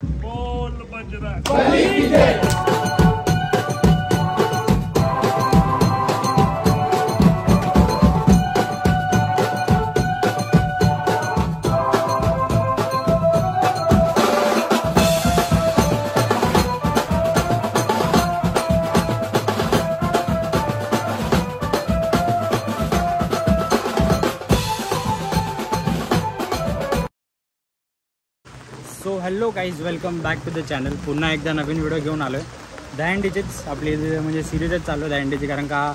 बोल Bajrang so hello guys, welcome back to the channel. पुन्हा एकदा नवीन व्हिडिओ घेऊन आलो आहे. दहीहंडीचीच आपली म्हणजे सिरीजच चालू आहे दहीहंडीची, कारण का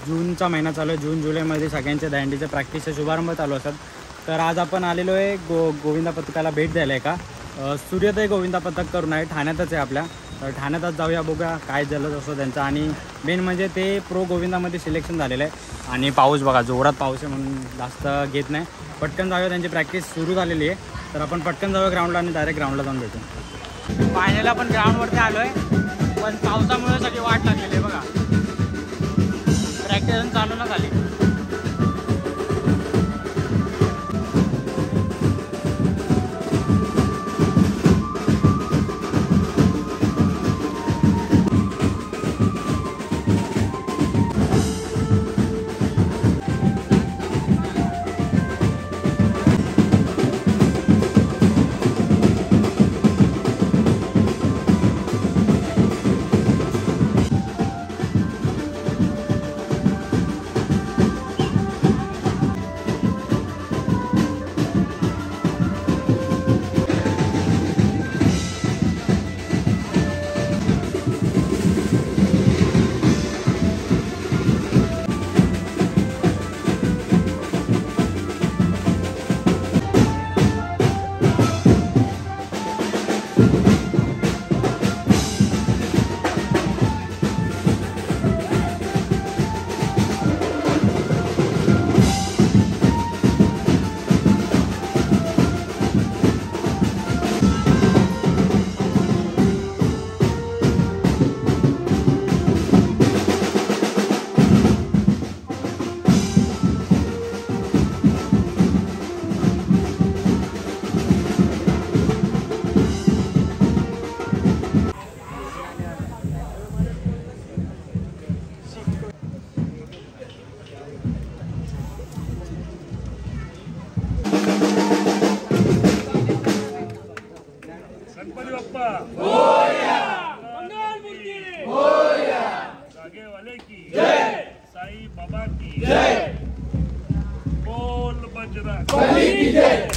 जूनचा महिना चालू आहे. जून जुलैमध्ये सगळ्यांच्या दहीहंडीच्या प्रॅक्टिसचे शुभारंभ चालू असतात. तर आज आपण आलेलो आहे गोविंदा पथकाला भेट द्यायला आहे का सूर्योदय गोविंदा पथक करून आहे, ठाण्यातच आहे आपल्या. तर ठाण्यात आज जाऊया, बघूया काय झालं असं त्यांचं. आणि मेन म्हणजे ते प्रो गोविंदामध्ये सिलेक्शन झालेलं आहे. आणि पाऊस बघा, जोरात पाऊस आहे म्हणून जास्त घेत नाही. पटकन जाऊया, त्यांची प्रॅक्टिस सुरू झालेली आहे. तर आपण पटकन जाऊया ग्राउंडला आणि डायरेक्ट ग्राउंडला जाऊन भेटू. फायनल आपण ग्राउंडवरती आलो आहे, पण पावसामुळे सगळी वाट लागलेली आहे बघा. प्रॅक्टिस चालू ना झाली. गणपती बाप्पा मोरया, मंगलमूर्ती मोरया, जागेवाले की जय, साई बाबा की जय, बोल बजरंग की जय.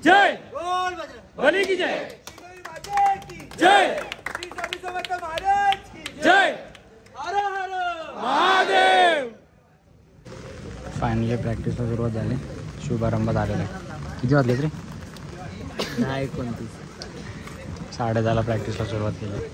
जय बोल बजरंग की जय, जय जय हर हर महादेव. फायनली प्रॅक्टिसला सुरुवात झाली, शुभारंभ झालेला आहे. किती वाजले तरी 10:29. 10:30 प्रॅक्टिसला सुरुवात केली.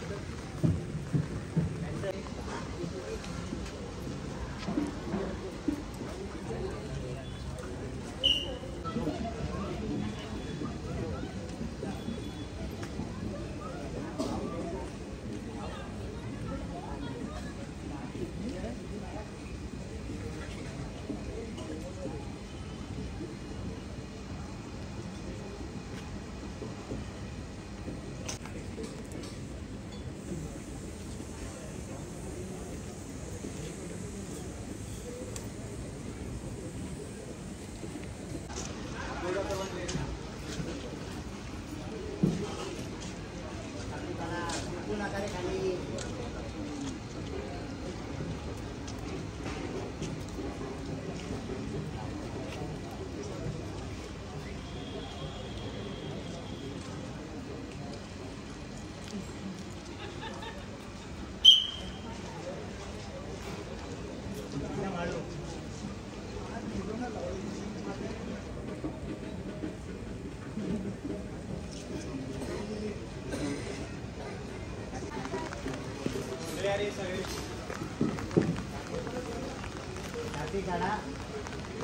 काढा.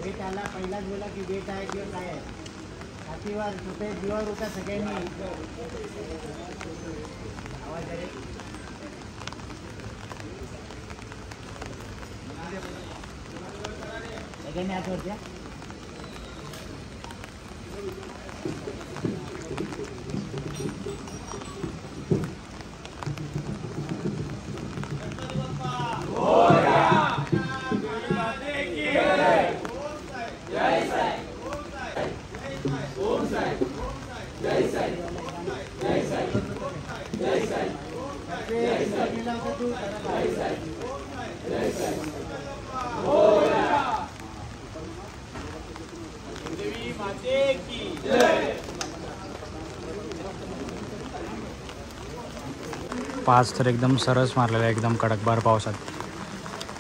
वेट आला पहिलाच बोला की वेट आहे किंवा काय आहे. छातीवर सुटे जीवावर उठा सगळ्यांनी. आवाज आहे. सगळ्यांनी हात वरती. 5 थर एकदम सरस मारलेला आहे, एकदम कडकबार पावसात.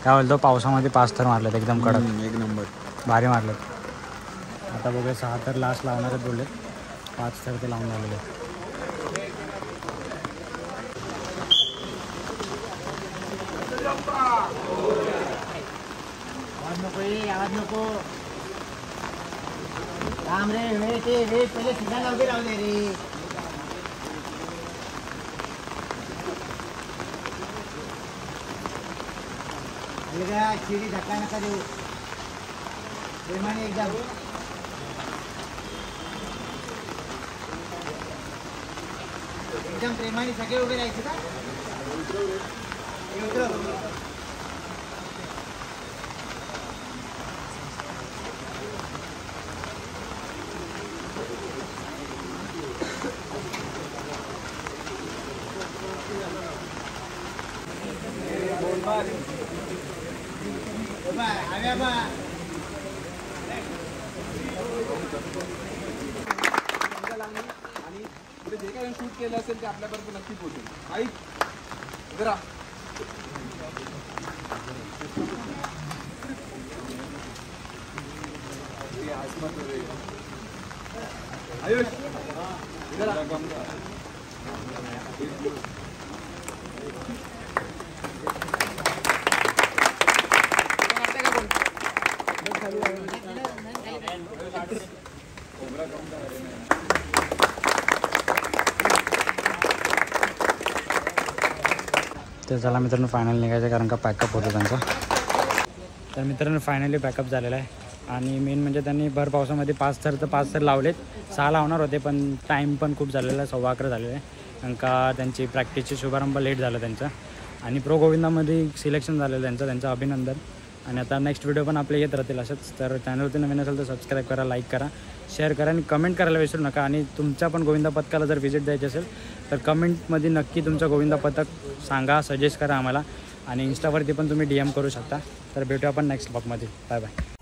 काय बोलतो, पावसामध्ये 5 थर मारलेत एकदम कडक. एक नंबर भारी मारलेत. आता बघूया 6 थर लास्ट लावणारच बोलले. 5 थर ते लावून झालेले. आवाज नको ये, आवाज नको. राम रे वेट ये, वेट पहिले सिग्नल लावते रे. अलगा शिडी धक्का नका देऊ. प्रेमाने एकदम. एकदम प्रेमाने सगळे उभे राहायचे का. आणि पुढे जे काही शूट केलं असेल ते आपल्यापर्यंत नक्की पोहोचेल. ऐक जरा आयुष तर चला मित्रांनो, फायनल निघायचं कारण का पॅकअप होतो त्यांचा. तर मित्रांनो फायनली पॅकअप झालेला आहे. आणि मेन म्हणजे त्यांनी भर पावसामध्ये 5 थर लावलेत. 6 लावणार होते पण टाईम पण खूप झालेला आहे, 11:15 झालेला आहे. कारण का त्यांची प्रॅक्टिसची शुभारंभ लेट झाला त्यांचा. आणि प्रो गोविंदामध्ये सिलेक्शन झालेलं त्यांचं अभिनंदन. आणि आता नेक्स्ट व्हिडिओ पण आपले येत राहतील असंच. तर चॅनलवरती नवीन असेल तर सबस्क्राईब करा, लाईक करा, शेअर करा आणि कमेंट करायला विसरू नका. आणि तुमच्या पण गोविंदा पथकाला जर व्हिजिट द्यायची असेल तर कमेंटमध्ये नक्की तुमचं गोविंदा पथक सांगा, सजेस्ट करा आम्हाला. आणि इंस्टावरती पण तुम्ही DM करू शकता. तर भेटू आपण नेक्स्ट ब्लॉगमध्ये. Bye bye.